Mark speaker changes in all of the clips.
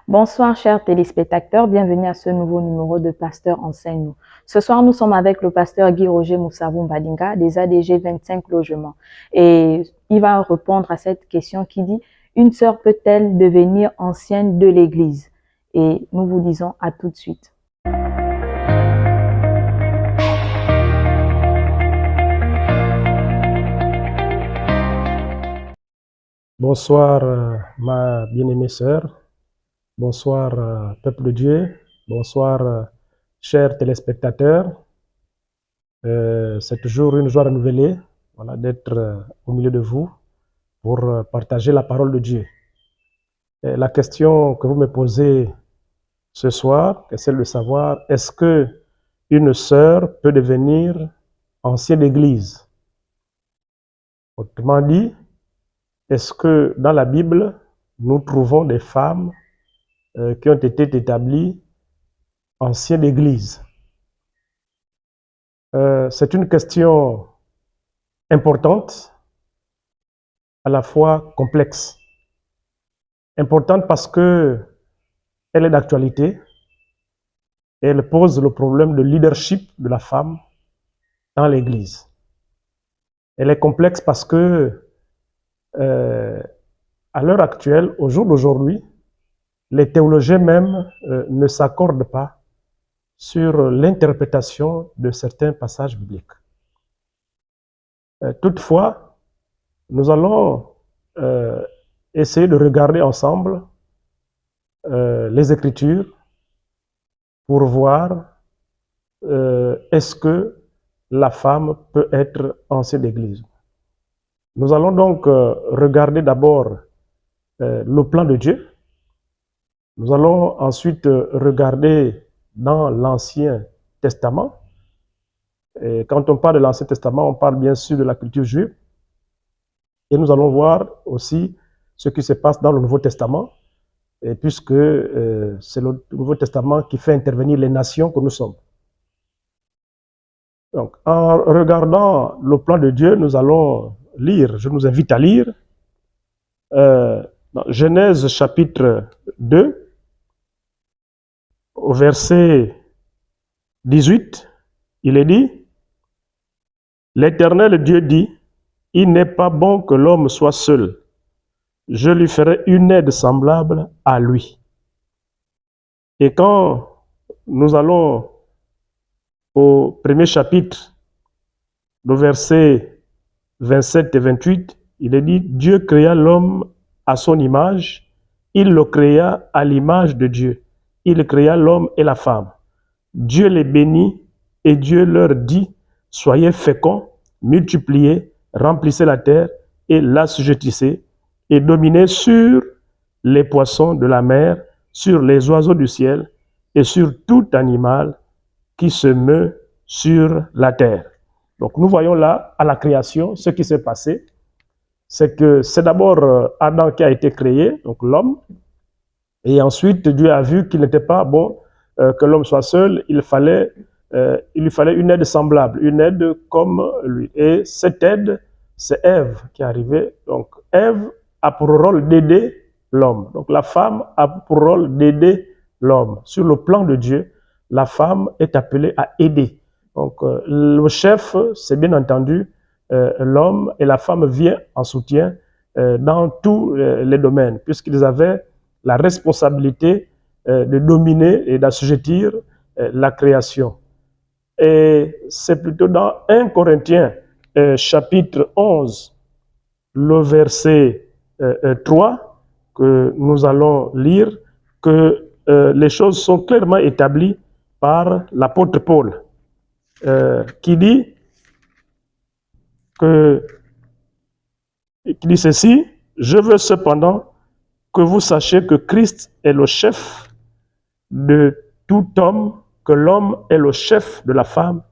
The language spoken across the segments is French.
Speaker 1: Bonsoir chers téléspectateurs, bienvenue à ce nouveau numéro de Pasteur Enseigne-nous. Ce soir, nous sommes avec le pasteur Guy-Roger Moussavou Mbadinga des ADG 25 logements et il va répondre à cette question qui dit « Une sœur peut-elle devenir ancienne de l'Église ?» Et nous vous disons à tout de suite.
Speaker 2: Bonsoir ma bien-aimée sœur, bonsoir peuple de Dieu, bonsoir chers téléspectateurs. C'est toujours une joie renouvelée d'être au milieu de vous pour partager la parole de Dieu. Et la question que vous me posez ce soir est celle de savoir, est-ce que une sœur peut devenir ancienne d'église? Autrement dit, est-ce que dans la Bible, nous trouvons des femmes qui ont été établies anciennes d'église? C'est une question importante, à la fois complexe. Importante parce que elle est d'actualité et elle pose le problème de leadership de la femme dans l'église. Elle est complexe parce que à l'heure actuelle, au jour d'aujourd'hui, les théologiens même ne s'accordent pas sur l'interprétation de certains passages bibliques. Toutefois, nous allons essayer de regarder ensemble les Écritures pour voir est-ce que la femme peut être ancienne d'église. Nous allons donc regarder d'abord le plan de Dieu. Nous allons ensuite regarder dans l'Ancien Testament. Et quand on parle de l'Ancien Testament, on parle bien sûr de la culture juive. Et nous allons voir aussi ce qui se passe dans le Nouveau Testament, et puisque c'est le Nouveau Testament qui fait intervenir les nations que nous sommes. Donc, en regardant le plan de Dieu, nous allons lire, je nous invite à lire, dans Genèse chapitre 2, au verset 18, il est dit, « L'Éternel Dieu dit, il n'est pas bon que l'homme soit seul. Je lui ferai une aide semblable à lui. » Et quand nous allons au premier chapitre, le verset 27 et 28, il est dit, Dieu créa l'homme à son image, il le créa à l'image de Dieu. Il créa l'homme et la femme. Dieu les bénit et Dieu leur dit, soyez féconds, multipliez, remplissez la terre et l'assujettissez et dominez sur les poissons de la mer, sur les oiseaux du ciel et sur tout animal qui se meut sur la terre. Donc nous voyons là, à la création, ce qui s'est passé, c'est que c'est d'abord Adam qui a été créé, donc l'homme, et ensuite Dieu a vu qu'il n'était pas bon que l'homme soit seul, il lui fallait une aide semblable, une aide comme lui. Et cette aide, c'est Ève qui est arrivée. Donc Ève a pour rôle d'aider l'homme. Donc la femme a pour rôle d'aider l'homme. Sur le plan de Dieu, la femme est appelée à aider. Donc le chef, c'est bien entendu l'homme, et la femme vient en soutien dans tous les domaines, puisqu'ils avaient la responsabilité de dominer et d'assujettir la création. Et c'est plutôt dans 1 Corinthiens chapitre 11, le verset 3, que nous allons lire que les choses sont clairement établies par l'apôtre Paul, qui dit ceci, je veux cependant que vous sachiez que Christ est le chef de tout homme, que l'homme est le chef de la femme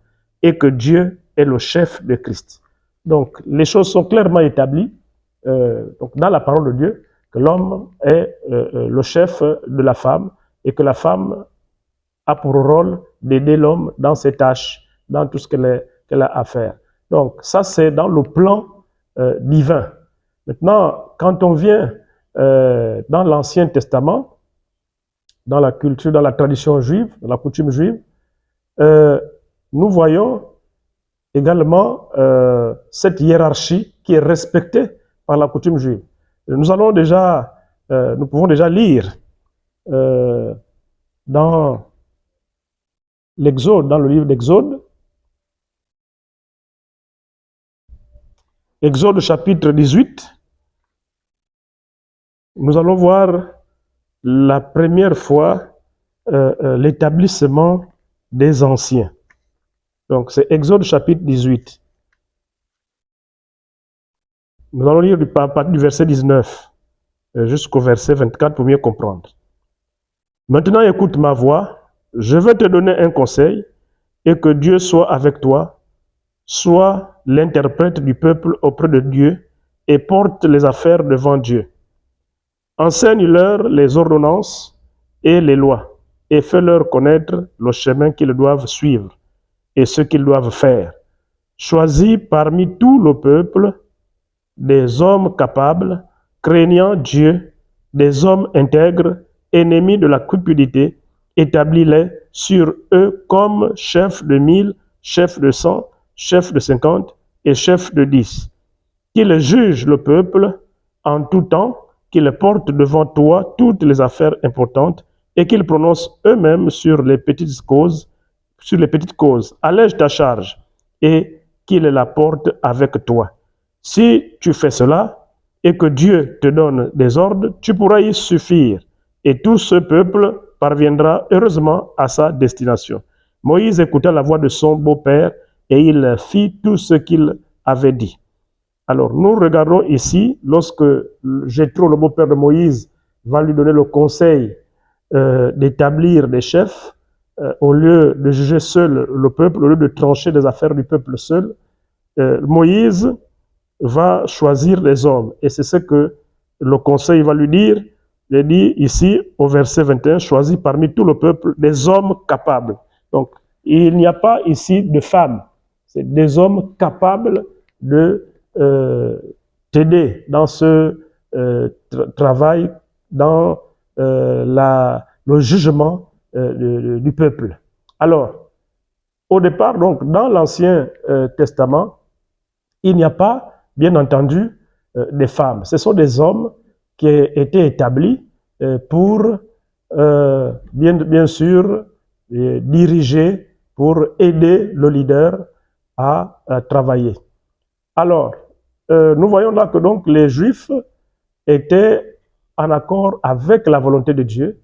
Speaker 2: et que Dieu est le chef de Christ. Donc, les choses sont clairement établies donc dans la parole de Dieu, que l'homme est le chef de la femme et que la femme a pour rôle d'aider l'homme dans ses tâches, dans tout ce qu'elle a à faire. Donc, ça, c'est dans le plan divin. Maintenant, quand on vient dans l'Ancien Testament, dans la culture, dans la tradition juive, dans la coutume juive, nous voyons également cette hiérarchie qui est respectée par la coutume juive. Nous pouvons déjà lire dans l'Exode, dans le livre d'Exode, Exode chapitre 18, nous allons voir la première fois l'établissement des anciens. Donc c'est Exode chapitre 18. Nous allons lire du verset 19 jusqu'au verset 24 pour mieux comprendre. Maintenant écoute ma voix, je vais te donner un conseil et que Dieu soit avec toi, sois l'interprète du peuple auprès de Dieu et porte les affaires devant Dieu. Enseigne-leur les ordonnances et les lois et fais-leur connaître le chemin qu'ils doivent suivre et ce qu'ils doivent faire. Choisis parmi tout le peuple des hommes capables, craignant Dieu, des hommes intègres, ennemis de la cupidité, établis-les sur eux comme chefs de 1000, chefs de 100, chefs de 50 et chefs de 10. Qu'ils jugent le peuple en tout temps, qu'ils portent devant toi toutes les affaires importantes et qu'ils prononcent eux-mêmes sur les petites causes. Allège ta charge et qu'ils la portent avec toi. Si tu fais cela et que Dieu te donne des ordres, tu pourras y suffire et tout ce peuple parviendra heureusement à sa destination. Moïse écouta la voix de son beau-père et il fit tout ce qu'il avait dit. Alors, nous regardons ici, lorsque Jéthro, le beau-père de Moïse, va lui donner le conseil d'établir des chefs, au lieu de juger seul le peuple, au lieu de trancher les affaires du peuple seul, Moïse va choisir les hommes. Et c'est ce que le conseil va lui dire. Il dit ici, au verset 21, choisis parmi tout le peuple des hommes capables. Donc, il n'y a pas ici de femmes. C'est des hommes capables de t'aider dans ce travail, dans le jugement du peuple. Alors, au départ, donc, dans l'Ancien Testament, il n'y a pas, bien entendu, des femmes. Ce sont des hommes qui étaient établis pour, bien sûr, diriger, pour aider le leader à travailler. Alors, nous voyons là que donc les Juifs étaient en accord avec la volonté de Dieu.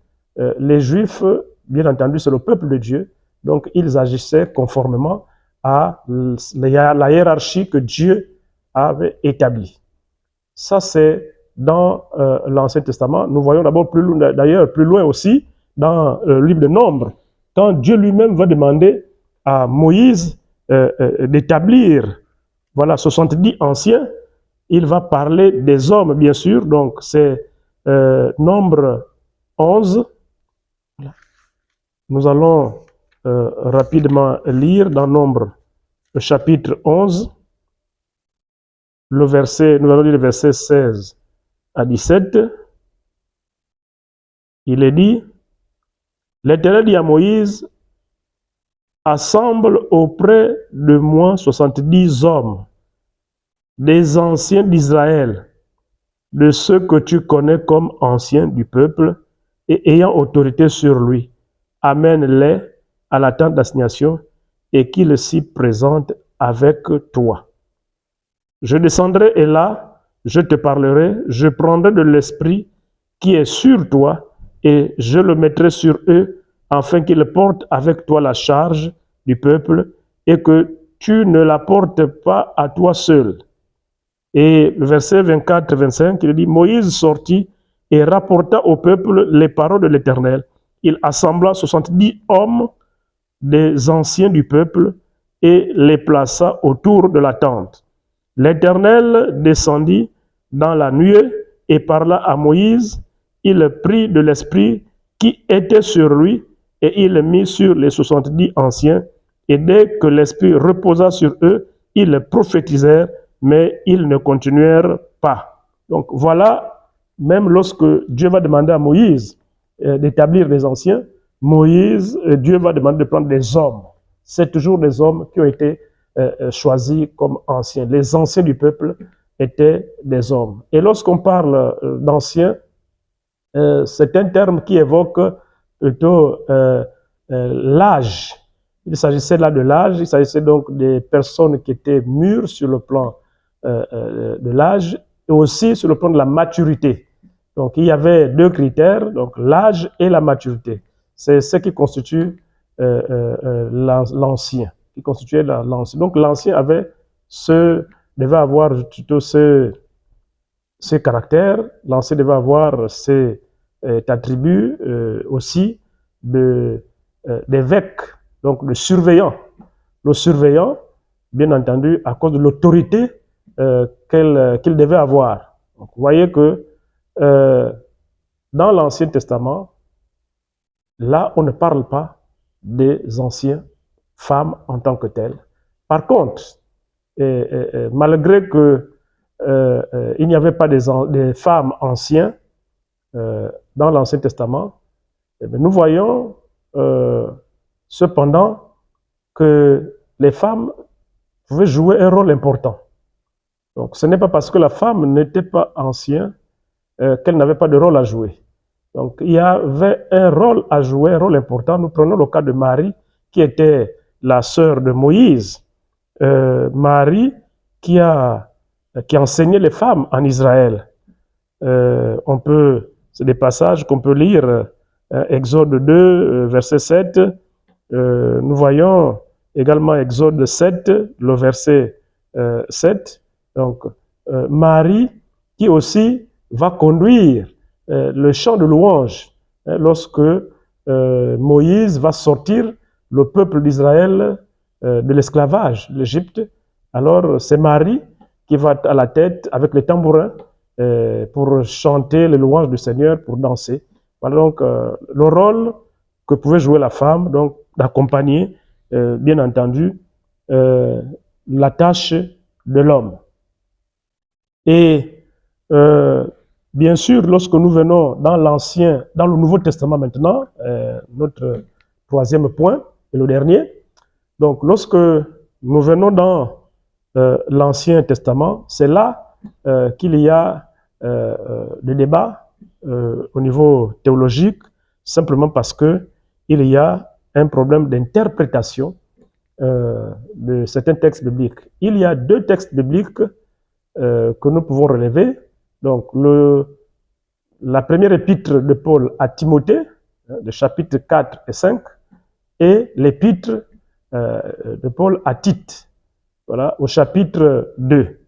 Speaker 2: Les Juifs, bien entendu, c'est le peuple de Dieu, donc ils agissaient conformément à la hiérarchie que Dieu avait établie. Ça, c'est dans l'Ancien Testament. Nous voyons d'abord plus loin aussi, dans le livre de Nombres, quand Dieu lui-même va demander à Moïse d'établir 70 anciens, il va parler des hommes, bien sûr, donc c'est Nombre 11. Nous allons rapidement lire dans Nombre, le chapitre 11, nous allons lire le verset 16 à 17. Il est dit, l'Éternel dit à Moïse, assemble auprès de moi 70 hommes, des anciens d'Israël, de ceux que tu connais comme anciens du peuple et ayant autorité sur lui. Amène-les à la tente d'assignation et qu'ils s'y présentent avec toi. Je descendrai et là, je te parlerai, je prendrai de l'esprit qui est sur toi et je le mettrai sur eux afin qu'ils portent avec toi la charge du peuple et que tu ne la portes pas à toi seul. Et le verset 24-25, il dit, Moïse sortit et rapporta au peuple les paroles de l'Éternel. Il assembla 70 hommes des anciens du peuple et les plaça autour de la tente. L'Éternel descendit dans la nuée et parla à Moïse. Il prit de l'esprit qui était sur lui et il le mit sur les 70 anciens. Et dès que l'esprit reposa sur eux, ils prophétisèrent, mais ils ne continuèrent pas. Donc voilà, même lorsque Dieu va demander à Moïse d'établir des anciens, Moïse, Dieu va demander de prendre des hommes. C'est toujours des hommes qui ont été choisis comme anciens. Les anciens du peuple étaient des hommes. Et lorsqu'on parle d'anciens, c'est un terme qui évoque plutôt l'âge. Il s'agissait là de l'âge, il s'agissait donc des personnes qui étaient mûres sur le plan de l'âge et aussi sur le plan de la maturité. Donc il y avait deux critères, donc l'âge et la maturité. C'est ce qui constitue l'ancien, qui constituait l'ancien. Donc l'ancien devait avoir plutôt ces caractères, l'ancien devait avoir ces attributs aussi d'évêque, donc de surveillant. Le surveillant, bien entendu, à cause de l'autorité qu'il devait avoir. Donc, vous voyez que dans l'Ancien Testament, là, on ne parle pas des anciens femmes en tant que telles. Par contre, malgré que il n'y avait pas des femmes anciennes dans l'Ancien Testament, nous voyons cependant que les femmes pouvaient jouer un rôle important. Donc ce n'est pas parce que la femme n'était pas ancienne qu'elle n'avait pas de rôle à jouer. Donc il y avait un rôle à jouer, un rôle important. Nous prenons le cas de Marie, qui était la sœur de Moïse. Marie qui enseignait les femmes en Israël. C'est des passages qu'on peut lire, Exode 2, verset 7. Nous voyons également Exode 7, le verset 7. Donc, Marie qui aussi va conduire le chant de louange lorsque Moïse va sortir le peuple d'Israël de l'esclavage de l'Égypte. Alors, c'est Marie qui va à la tête avec les tambourins pour chanter les louanges du Seigneur, pour danser. Voilà donc le rôle que pouvait jouer la femme, donc d'accompagner, bien entendu, la tâche de l'homme. Et bien sûr, lorsque nous venons dans le Nouveau Testament maintenant, notre troisième point et le dernier, donc lorsque nous venons dans l'Ancien Testament, c'est là qu'il y a des débats au niveau théologique, simplement parce que il y a un problème d'interprétation de certains textes bibliques. Il y a deux textes bibliques que nous pouvons relever. Donc, la première épître de Paul à Timothée, le chapitre 4 et 5, et l'épître de Paul à Tite, voilà, au chapitre 2.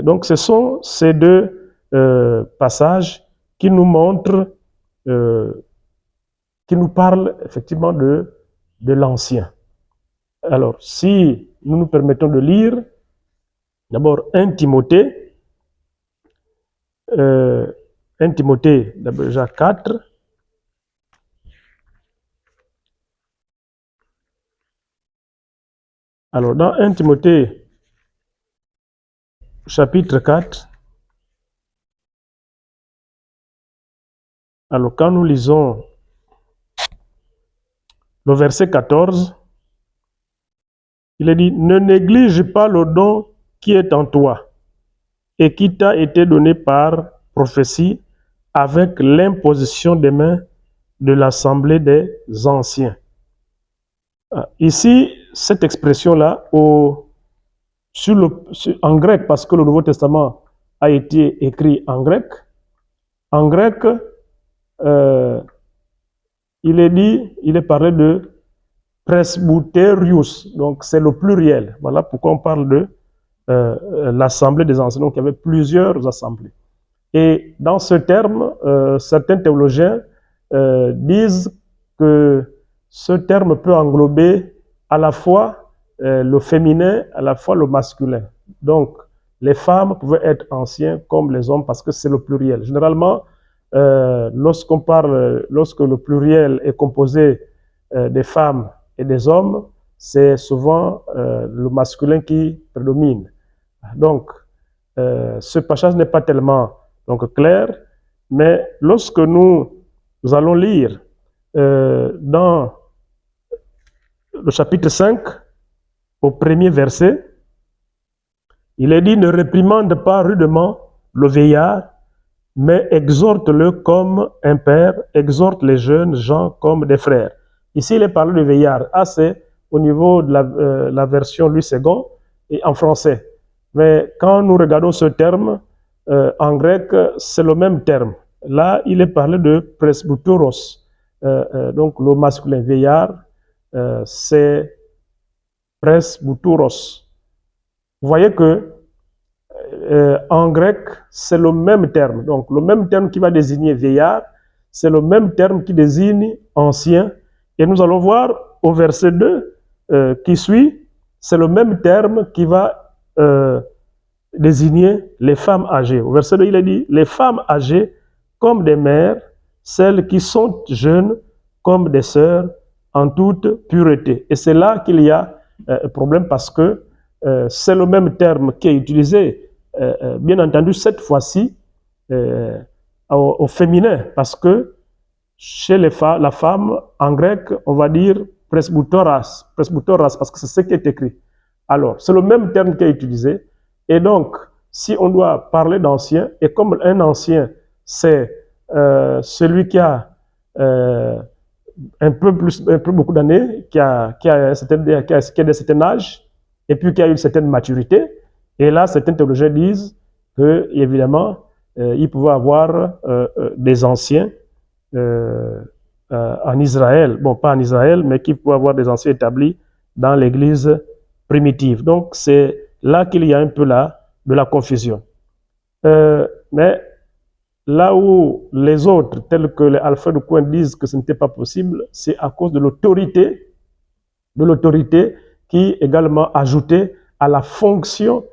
Speaker 2: Donc, ce sont ces deux passages qui nous montrent, qui nous parlent effectivement de l'Ancien. Alors, si nous nous permettons de lire, d'abord 1 Timothée, d'abord déjà 4. Alors, dans 1 Timothée, chapitre 4, alors quand nous lisons le verset 14, il est dit « Ne néglige pas le don qui est en toi et qui t'a été donné par prophétie avec l'imposition des mains de l'assemblée des anciens. » Ici, cette expression-là, en grec, parce que le Nouveau Testament a été écrit en grec, il est parlé de presbyterius, donc c'est le pluriel. Voilà pourquoi on parle de l'assemblée des anciens. Donc il y avait plusieurs assemblées. Et dans ce terme, certains théologiens disent que ce terme peut englober à la fois le féminin, à la fois le masculin. Donc les femmes pouvaient être anciens comme les hommes parce que c'est le pluriel. Généralement, lorsque le pluriel est composé des femmes et des hommes, c'est souvent le masculin qui prédomine. Donc, ce passage n'est pas tellement clair, mais lorsque nous Nous allons lire dans le chapitre 5, au premier verset, il est dit « Ne réprimande pas rudement le vieillard, mais exhorte-le comme un père, exhorte les jeunes gens comme des frères. » Ici, il est parlé de vieillard. Ah, c'est au niveau de la version Louis II et en français. Mais quand nous regardons ce terme, en grec, c'est le même terme. Là, il est parlé de presbyteros. Donc, le masculin vieillard, c'est presbyteros. Vous voyez que en grec, c'est le même terme. Donc, le même terme qui va désigner vieillard, c'est le même terme qui désigne ancien. Et nous allons voir au verset 2 qui suit, c'est le même terme qui va désigner les femmes âgées. Au verset 2, il est dit, les femmes âgées comme des mères, celles qui sont jeunes comme des sœurs en toute pureté. Et c'est là qu'il y a un problème parce que c'est le même terme qui est utilisé, bien entendu, cette fois-ci au féminin, parce que chez la femme, en grec, on va dire presbyteras, parce que c'est ce qui est écrit. Alors, c'est le même terme qui est utilisé. Et donc, si on doit parler d'ancien, et comme un ancien, c'est celui qui a un peu beaucoup d'années, qui a un certain âge, et puis qui a une certaine maturité. Et là, certaines théologiens disent que, évidemment, il pouvait avoir des anciens en Israël. Bon, pas en Israël, mais qui pouvaient avoir des anciens établis dans l'Église primitive. Donc, c'est là qu'il y a un peu de la confusion. Mais là où les autres, tels que les Alfred Cohen, disent que ce n'était pas possible, c'est à cause de l'autorité qui est également ajoutée à la fonction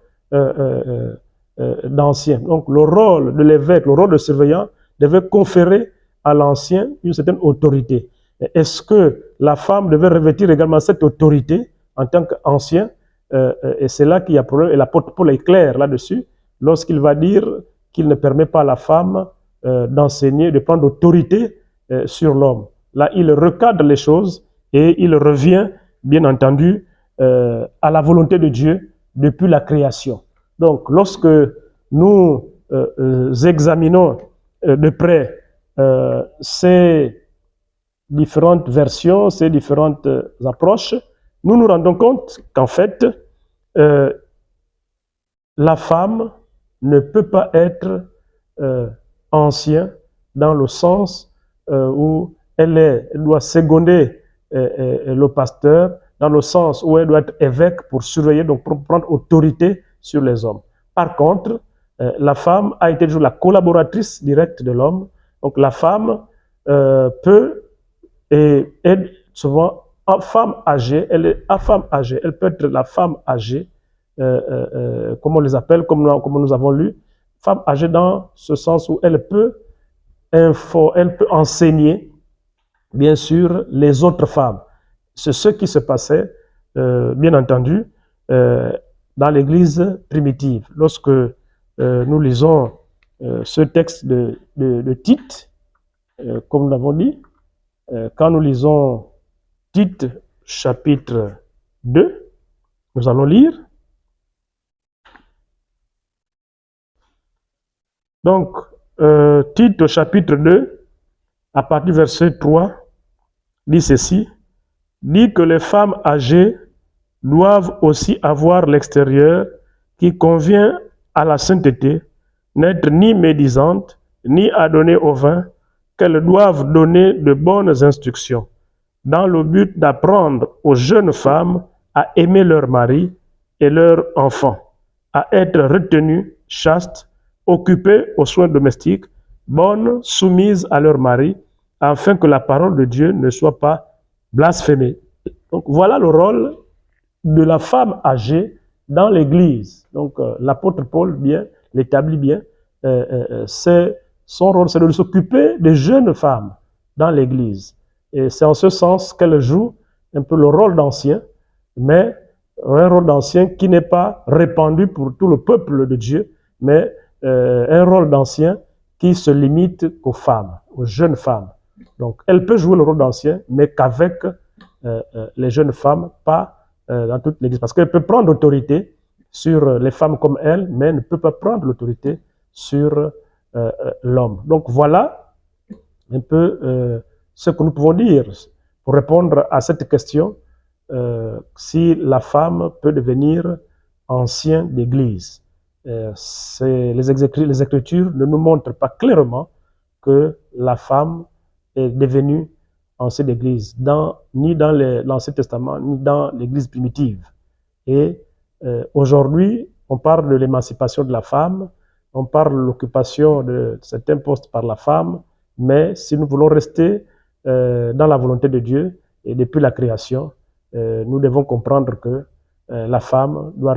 Speaker 2: d'ancien. Donc le rôle de l'évêque, le rôle de surveillant devait conférer à l'ancien une certaine autorité. Est-ce que la femme devait revêtir également cette autorité en tant qu'ancien? Et c'est là qu'il y a problème. Et l'apôtre Paul est clair là-dessus, lorsqu'il va dire qu'il ne permet pas à la femme d'enseigner, de prendre autorité sur l'homme. Là, il recadre les choses et il revient, bien entendu, à la volonté de Dieu depuis la création. Donc, lorsque nous examinons de près ces différentes versions, ces différentes approches, nous nous rendons compte qu'en fait, la femme ne peut pas être ancien dans le sens où elle doit seconder le pasteur, dans le sens où elle doit être évêque pour surveiller, donc pour prendre autorité sur les hommes. Par contre, la femme a été toujours la collaboratrice directe de l'homme. Donc la femme peut et est souvent femme âgée, elle est à femme âgée, elle peut être la femme âgée, comme on les appelle, comme nous avons lu, femme âgée dans ce sens où elle peut enseigner, bien sûr, les autres femmes. C'est ce qui se passait, bien entendu, dans l'Église primitive. Lorsque nous lisons ce texte de Tite, comme nous l'avons dit, quand nous lisons Tite chapitre 2, nous allons lire. Donc, Tite au chapitre 2, à partir du verset 3, dit ceci, dit que les femmes âgées doivent aussi avoir l'extérieur qui convient à la sainteté, n'être ni médisantes, ni adonnées au vin, qu'elles doivent donner de bonnes instructions, dans le but d'apprendre aux jeunes femmes à aimer leur mari et leurs enfants, à être retenues, chastes, occupées aux soins domestiques, bonnes, soumises à leur mari, afin que la parole de Dieu ne soit pas blasphémée. Donc voilà le rôle de la femme âgée dans l'Église. Donc l'apôtre Paul l'établit bien. C'est son rôle, c'est de s'occuper des jeunes femmes dans l'Église. Et c'est en ce sens qu'elle joue un peu le rôle d'ancien, mais un rôle d'ancien qui n'est pas répandu pour tout le peuple de Dieu, mais un rôle d'ancien qui se limite aux femmes, aux jeunes femmes. Donc, elle peut jouer le rôle d'ancien, mais qu'avec les jeunes femmes, pas dans toute l'Église. Parce qu'elle peut prendre l'autorité sur les femmes comme elle, mais elle ne peut pas prendre l'autorité sur l'homme. Donc, voilà un peu ce que nous pouvons dire pour répondre à cette question, si la femme peut devenir ancien d'Église. Les Écritures ne nous montrent pas clairement que la femme est devenue ancien d'Église, ni dans l'Ancien Testament, ni dans l'Église primitive. Et aujourd'hui, on parle de l'émancipation de la femme, on parle de l'occupation de certains postes par la femme, mais si nous voulons rester dans la volonté de Dieu, et depuis la création, nous devons comprendre que la femme doit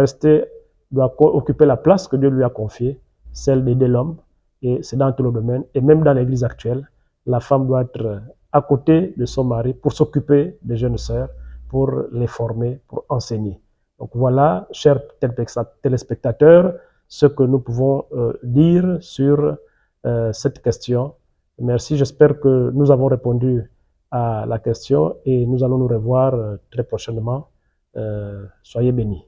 Speaker 2: occuper la place que Dieu lui a confiée, celle d'aider l'homme, et c'est dans tous les domaines, et même dans l'Église actuelle, la femme doit être à côté de son mari pour s'occuper des jeunes sœurs, pour les former, pour enseigner. Donc voilà, chers téléspectateurs, ce que nous pouvons dire sur cette question. Merci, j'espère que nous avons répondu à la question et nous allons nous revoir très prochainement. Soyez bénis.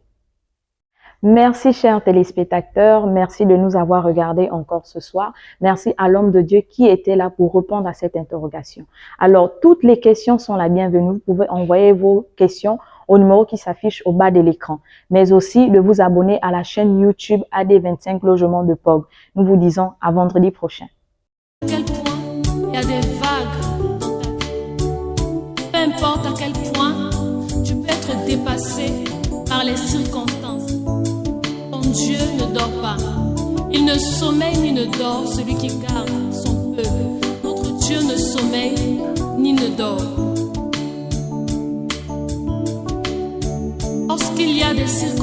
Speaker 1: Merci, chers téléspectateurs. Merci de nous avoir regardés encore ce soir. Merci à l'homme de Dieu qui était là pour répondre à cette interrogation. Alors, toutes les questions sont la bienvenue. Vous pouvez envoyer vos questions au numéro qui s'affiche au bas de l'écran, mais aussi de vous abonner à la chaîne YouTube AD25 Logements de POG. Nous vous disons à vendredi prochain.
Speaker 3: À quel point il y a des vagues dans ta vie. Peu importe à quel point tu peux être dépassé par les circonstances. Ton Dieu ne dort pas. Il ne sommeille ni ne dort celui qui garde son peuple. Notre Dieu ne sommeille ni ne dort. Lorsqu'il y a des circonstances,